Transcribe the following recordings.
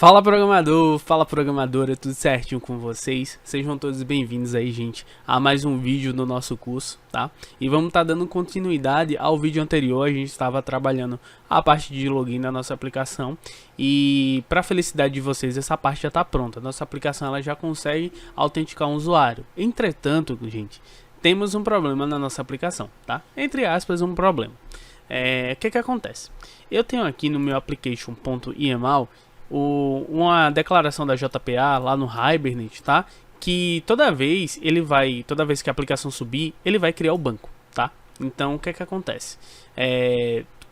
Fala programador, fala programadora, tudo certinho com vocês? Sejam todos bem-vindos aí, gente, a mais um vídeo do nosso curso, tá? E vamos estar dando continuidade ao vídeo anterior. A gente estava trabalhando a parte de login da nossa aplicação e, para felicidade de vocês, essa parte já está pronta. Nossa aplicação ela já consegue autenticar um usuário. Entretanto, gente, temos um problema na nossa aplicação, tá? Entre aspas, um problema. O que acontece? Eu tenho aqui no meu application.yml uma declaração da JPA lá no Hibernate, tá? Que toda vez que a aplicação subir, ele vai criar o banco, tá? Então o que acontece?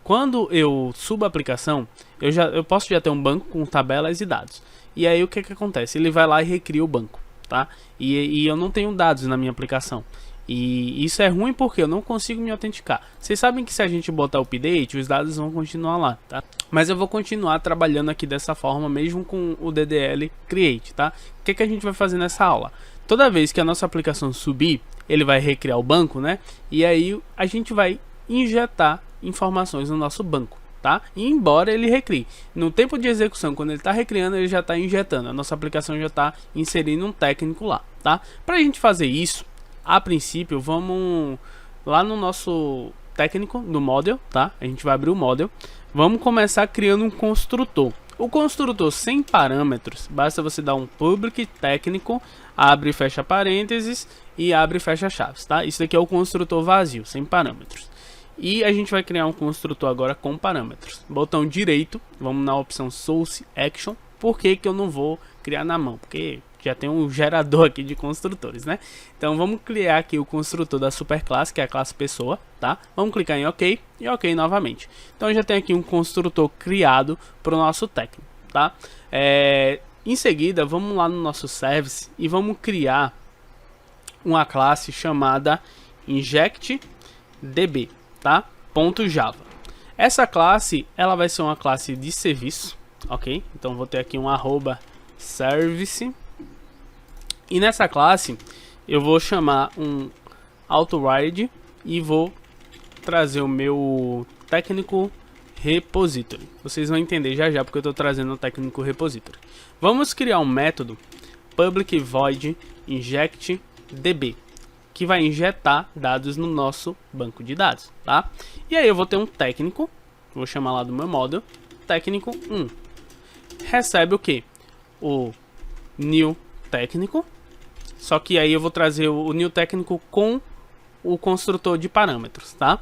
Quando eu subo a aplicação, eu posso já ter um banco com tabelas e dados. E aí o que acontece? Ele vai lá e recria o banco, tá? E eu não tenho dados na minha aplicação. E isso é ruim porque eu não consigo me autenticar. Vocês sabem que se a gente botar o update, os dados vão continuar lá, tá? Mas eu vou continuar trabalhando aqui dessa forma, mesmo com o DDL Create, tá? O que a gente vai fazer nessa aula? Toda vez que a nossa aplicação subir, ele vai recriar o banco, né? E aí a gente vai injetar informações no nosso banco, tá? E embora ele recrie, no tempo de execução, quando ele está recriando, ele já está injetando. A nossa aplicação já está inserindo um técnico lá, tá? Para a gente fazer isso, a princípio, vamos lá no nosso técnico, no model, tá? A gente vai abrir o model. Vamos começar criando um construtor. O construtor sem parâmetros, basta você dar um public técnico, abre e fecha parênteses e abre e fecha chaves, tá? Isso daqui é o construtor vazio, sem parâmetros. E a gente vai criar um construtor agora com parâmetros. Botão direito, vamos na opção Source Action. Por que eu não vou criar na mão? Porque já tem um gerador aqui de construtores, né? Então vamos criar aqui o construtor da superclasse, que é a classe pessoa, tá? Vamos clicar em OK e OK novamente. Então já tem aqui um construtor criado para o nosso técnico, tá? Em seguida, vamos lá no nosso service e vamos criar uma classe chamada injectDB, tá? .java. Essa classe, ela vai ser uma classe de serviço, ok? Então vou ter aqui um @service. E nessa classe eu vou chamar um autoride e vou trazer o meu técnico repository. Vocês vão entender já porque eu estou trazendo o técnico repository. Vamos criar um método public void injectDB que vai injetar dados no nosso banco de dados, tá? E aí eu vou ter um técnico, vou chamar lá do meu model, técnico 1. Recebe o que? O new técnico. Só que aí eu vou trazer o new técnico com o construtor de parâmetros, tá?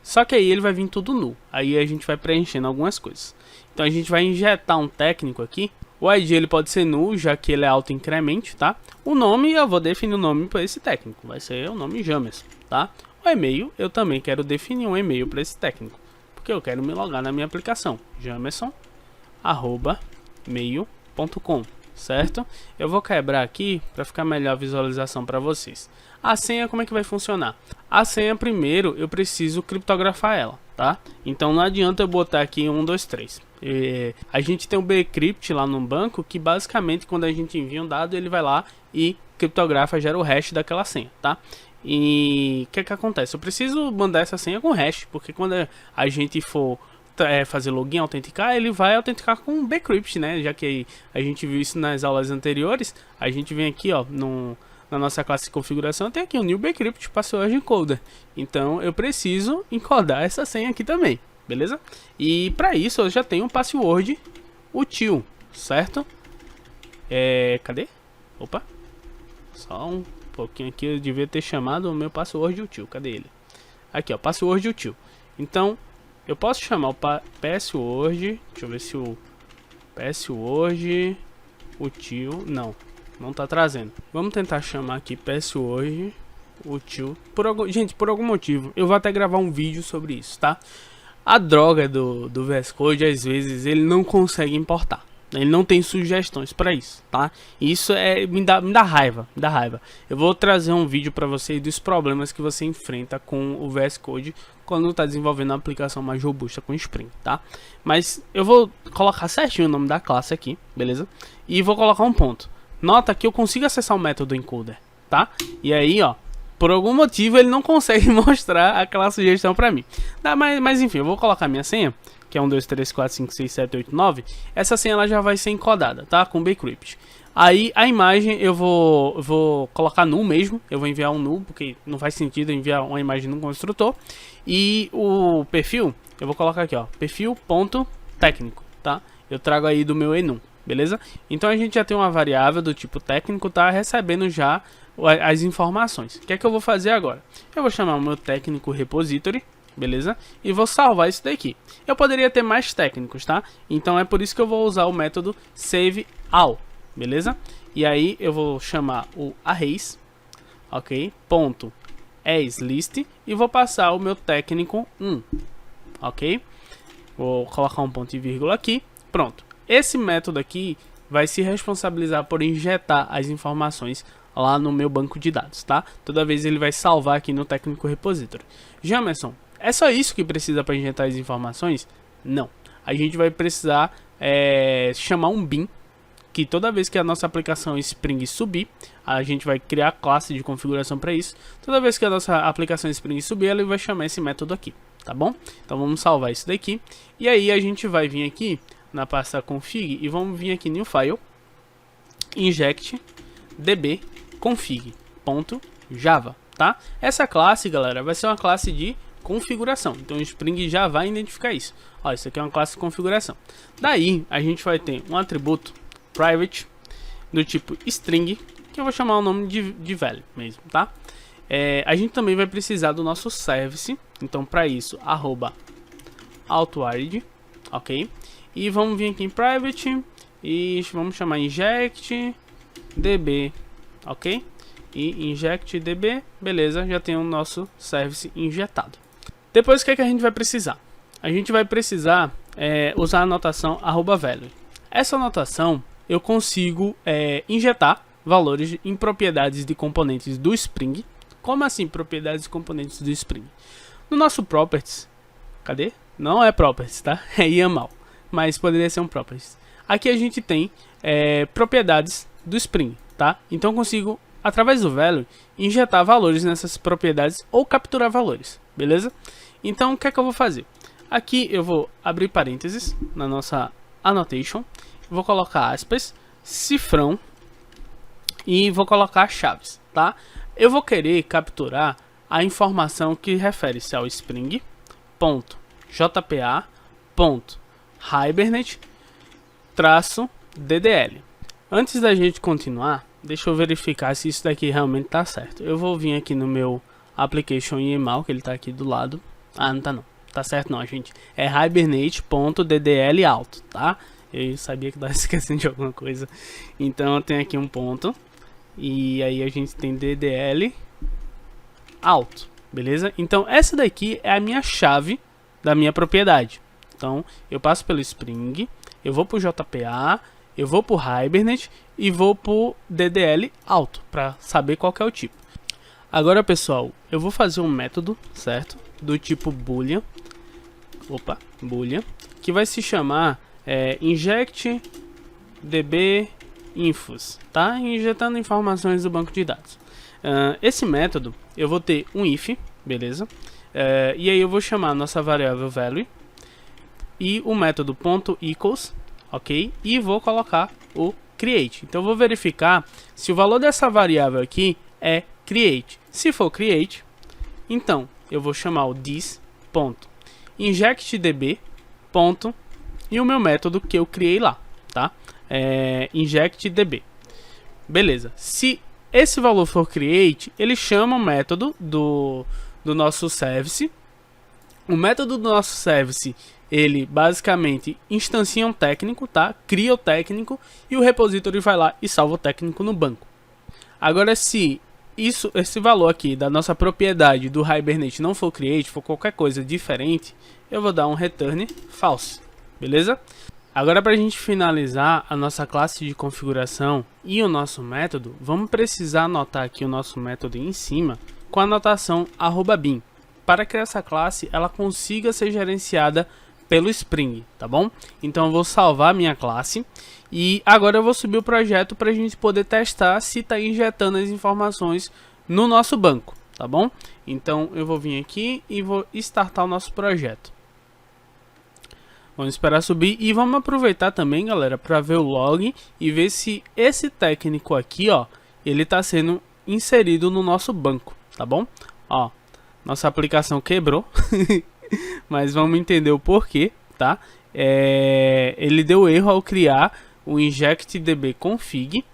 Só que aí ele vai vir tudo nu. Aí a gente vai preenchendo algumas coisas. Então a gente vai injetar um técnico aqui. O ID ele pode ser null, já que ele é auto-increment, tá? O nome, eu vou definir o nome para esse técnico. Vai ser o nome Jamerson, tá? O e-mail, eu também quero definir um e-mail para esse técnico. Porque eu quero me logar na minha aplicação. jamerson@mail.com. Certo? Eu vou quebrar aqui para ficar melhor a visualização para vocês. A senha, como é que vai funcionar? A senha, primeiro, eu preciso criptografar ela, tá? Então não adianta eu botar aqui 1, 2, 3. A gente tem um bcrypt lá no banco que basicamente quando a gente envia um dado, ele vai lá e criptografa, gera o hash daquela senha, tá? E o que acontece? Eu preciso mandar essa senha com hash, porque quando a gente for fazer login, autenticar, ele vai autenticar com bcrypt, né? Já que a gente viu isso nas aulas anteriores, a gente vem aqui, ó, na nossa classe de configuração, tem aqui o new bcrypt password encoder. Então eu preciso encodar essa senha aqui também, beleza? E para isso eu já tenho um password util, certo? Cadê? Opa, só um pouquinho aqui, eu devia ter chamado o meu password util. Cadê ele? Aqui, ó, password util. Então eu posso chamar o password, deixa eu ver se o password util, não tá trazendo. Vamos tentar chamar aqui password util. Gente, por algum motivo, eu vou até gravar um vídeo sobre isso, tá? A droga do VS Code, às vezes, ele não consegue importar. Ele não tem sugestões para isso, tá? Isso me dá raiva, Eu vou trazer um vídeo para vocês dos problemas que você enfrenta com o VS Code quando está desenvolvendo uma aplicação mais robusta com Spring, tá? Mas eu vou colocar certinho o nome da classe aqui, beleza? E vou colocar um ponto. Nota que eu consigo acessar o método encoder, tá? E aí, ó, por algum motivo ele não consegue mostrar aquela sugestão para mim. Mas enfim, eu vou colocar minha senha. que é 1, 2, 3, 4, 5, 6, 7, 8, 9, essa senha ela já vai ser encodada, tá? Com bcrypt. Aí a imagem eu vou colocar null mesmo, eu vou enviar um null, porque não faz sentido enviar uma imagem no construtor. E o perfil, eu vou colocar aqui, ó, perfil.técnico, tá? Eu trago aí do meu enum, beleza? Então a gente já tem uma variável do tipo técnico, tá? Recebendo já as informações. O que é que eu vou fazer agora? Eu vou chamar o meu técnico repository, beleza? E vou salvar isso daqui. Eu poderia ter mais técnicos, tá? Então é por isso que eu vou usar o método saveAll, beleza? E aí eu vou chamar o arrays, ok? Ponto asList e vou passar o meu técnico 1, ok? Vou colocar um ponto e vírgula aqui, pronto. Esse método aqui vai se responsabilizar por injetar as informações lá no meu banco de dados, tá? Toda vez ele vai salvar aqui no técnico repository. Jamerson, é só isso que precisa para injetar as informações? Não. A gente vai precisar chamar um bin, que toda vez que a nossa aplicação Spring subir, a gente vai criar a classe de configuração para isso. Toda vez que a nossa aplicação Spring subir, ele vai chamar esse método aqui, tá bom? Então vamos salvar isso daqui. E aí a gente vai vir aqui na pasta config e vamos vir aqui new file, inject db config.java, tá? Essa classe, galera, vai ser uma classe de configuração. Então o Spring já vai identificar isso. Ó, isso aqui é uma classe de configuração. Daí a gente vai ter um atributo private do tipo string, que eu vou chamar o nome de value mesmo, tá? A gente também vai precisar do nosso service. Então para isso @autoarid, ok? E vamos vir aqui em private e vamos chamar inject db, ok? E inject db, beleza, já tem o nosso service injetado. Depois o que é que a gente vai precisar? A gente vai precisar usar a anotação @value. Essa anotação eu consigo injetar valores em propriedades de componentes do Spring. Como assim propriedades de componentes do Spring? No nosso properties, cadê? Não é properties, tá? É YAML, mas poderia ser um properties. Aqui a gente tem propriedades do Spring, tá? Então eu consigo, através do value, injetar valores nessas propriedades ou capturar valores, beleza? Então o que é que eu vou fazer? Aqui eu vou abrir parênteses na nossa annotation, vou colocar aspas, cifrão e vou colocar chaves, tá? Eu vou querer capturar a informação que refere-se ao Spring.jpa.hibernate-ddl. Antes da gente continuar, deixa eu verificar se isso daqui realmente tá certo. Eu vou vir aqui no meu application YAML, que ele tá aqui do lado. Ah, não tá não. Tá certo não, gente. É hibernate.ddl alto, tá? Eu sabia que estava esquecendo de alguma coisa. Então eu tenho aqui um ponto. E aí a gente tem ddl alto, beleza? Então essa daqui é a minha chave da minha propriedade. Então eu passo pelo Spring, eu vou pro JPA, eu vou pro Hibernate e vou pro ddl alto para saber qual que é o tipo. Agora, pessoal, eu vou fazer um método, certo? Do tipo boolean, boolean, que vai se chamar inject db infos, tá? Injetando informações do banco de dados. Esse método eu vou ter um if, beleza? E aí eu vou chamar a nossa variável value e o método .equals, ok? E vou colocar o create. Então eu vou verificar se o valor dessa variável aqui é create. Se for create, então eu vou chamar o this.injectDB. E o meu método que eu criei lá, tá? InjectDB. Beleza. Se esse valor for create, ele chama o método do nosso service. O método do nosso service, ele basicamente instancia um técnico, tá? Cria o técnico e o repository vai lá e salva o técnico no banco. Agora, se esse valor aqui da nossa propriedade do Hibernate não for create, for qualquer coisa diferente, eu vou dar um return false, beleza? Agora, para a gente finalizar a nossa classe de configuração e o nosso método, vamos precisar anotar aqui o nosso método em cima com a anotação @bin, para que essa classe ela consiga ser gerenciada pelo Spring, tá bom? Então eu vou salvar minha classe e agora eu vou subir o projeto para a gente poder testar se está injetando as informações no nosso banco, tá bom? Então eu vou vir aqui e vou startar o nosso projeto. Vamos esperar subir e vamos aproveitar também, galera, para ver o log e ver se esse técnico aqui, ó, ele tá sendo inserido no nosso banco, tá bom? Ó, nossa aplicação quebrou, mas vamos entender o porquê, tá? Ele deu erro ao criar o injectdb config.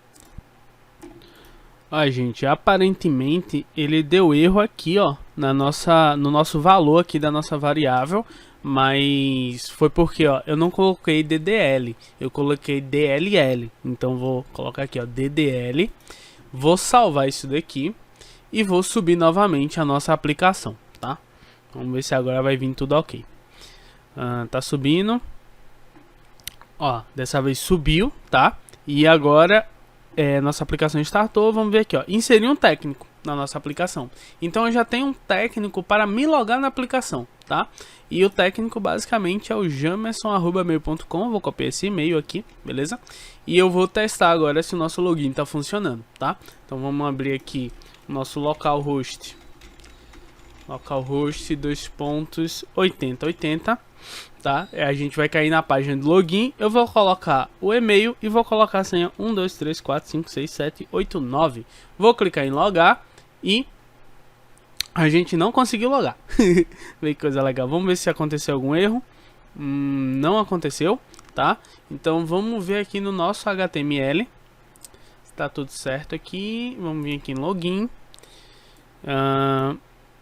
Ó, gente, aparentemente ele deu erro aqui, ó, no nosso valor aqui da nossa variável, mas foi porque, ó, eu não coloquei DDL, eu coloquei DLL. Então vou colocar aqui, ó, DDL, vou salvar isso daqui e vou subir novamente a nossa aplicação, tá? Vamos ver se agora vai vir tudo ok. Tá subindo, ó, dessa vez subiu, tá? E agora nossa aplicação startou. Vamos ver aqui, ó, inserir um técnico na nossa aplicação. Então eu já tenho um técnico para me logar na aplicação, tá? E o técnico basicamente é o jamerson@mail.com. Vou copiar esse e-mail aqui, beleza? E eu vou testar agora se o nosso login tá funcionando, tá? Então vamos abrir aqui o nosso localhost 2.8080, tá? A gente vai cair na página de login. Eu vou colocar o e-mail e vou colocar a senha 1234567889. Vou clicar em logar e a gente não conseguiu logar. Vê que coisa legal. Vamos ver se aconteceu algum erro. Não aconteceu, tá? Então vamos ver aqui no nosso HTML se tá tudo certo aqui. Vamos vir aqui em login.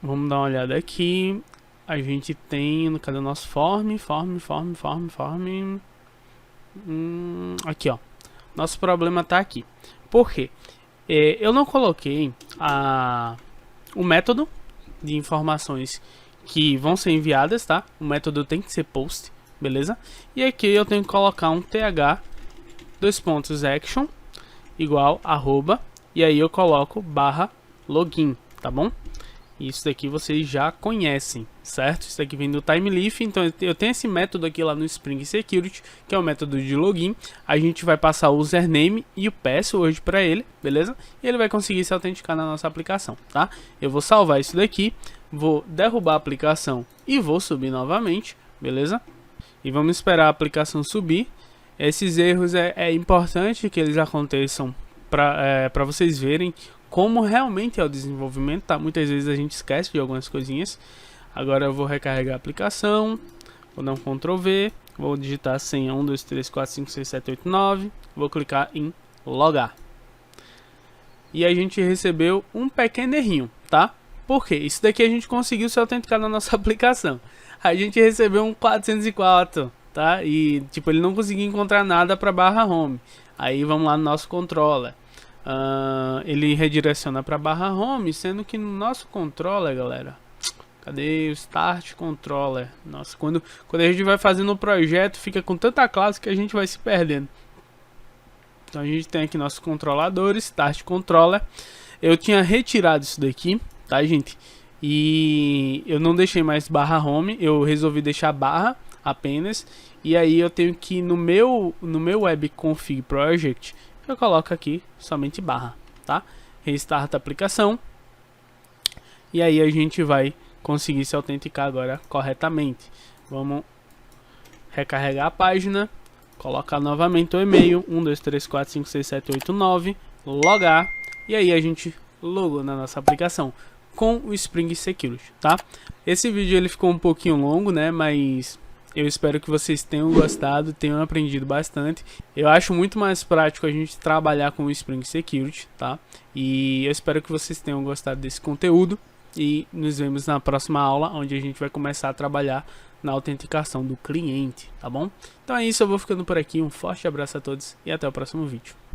Vamos dar uma olhada aqui. A gente tem, cadê o nosso form? Aqui, ó. Nosso problema tá aqui. Por quê? Eu não coloquei o método de informações que vão ser enviadas, tá? O método tem que ser post, beleza? E aqui eu tenho que colocar um th:2.action igual @ e aí eu coloco /login, tá bom? Isso daqui vocês já conhecem, certo? Isso daqui vem do TimeLeaf. Então eu tenho esse método aqui lá no Spring Security, que é o método de login. A gente vai passar o username e o password para ele, beleza? E ele vai conseguir se autenticar na nossa aplicação, tá? Eu vou salvar isso daqui, vou derrubar a aplicação e vou subir novamente, beleza? E vamos esperar a aplicação subir. Esses erros é importante que eles aconteçam para vocês verem como realmente é o desenvolvimento, tá? Muitas vezes a gente esquece de algumas coisinhas. Agora eu vou recarregar a aplicação, vou dar um Ctrl V, vou digitar a senha 1234567889, vou clicar em logar. E a gente recebeu um pequeno errinho, tá? Por quê? Isso daqui a gente conseguiu se autenticar na nossa aplicação. A gente recebeu um 404, tá? E tipo, ele não conseguiu encontrar nada para /home. Aí vamos lá no nosso controller. Ele redireciona para /home, sendo que no nosso controller, galera, cadê o start controller? Nossa, quando a gente vai fazendo o projeto, fica com tanta classe que a gente vai se perdendo. Então a gente tem aqui nosso controlador, start controller. Eu tinha retirado isso daqui, tá, gente? E eu não deixei mais /home, eu resolvi deixar barra apenas. E aí eu tenho que ir no meu web config project, eu coloco aqui somente barra, tá? Restart a aplicação. E aí a gente vai conseguir se autenticar agora corretamente. Vamos recarregar a página, colocar novamente o e-mail 1234567889, logar, e aí a gente logou na nossa aplicação com o Spring Security, tá? Esse vídeo ele ficou um pouquinho longo, né? Mas eu espero que vocês tenham gostado, tenham aprendido bastante. Eu acho muito mais prático a gente trabalhar com o Spring Security, tá? E eu espero que vocês tenham gostado desse conteúdo. E nos vemos na próxima aula, onde a gente vai começar a trabalhar na autenticação do cliente, tá bom? Então é isso, eu vou ficando por aqui. Um forte abraço a todos e até o próximo vídeo.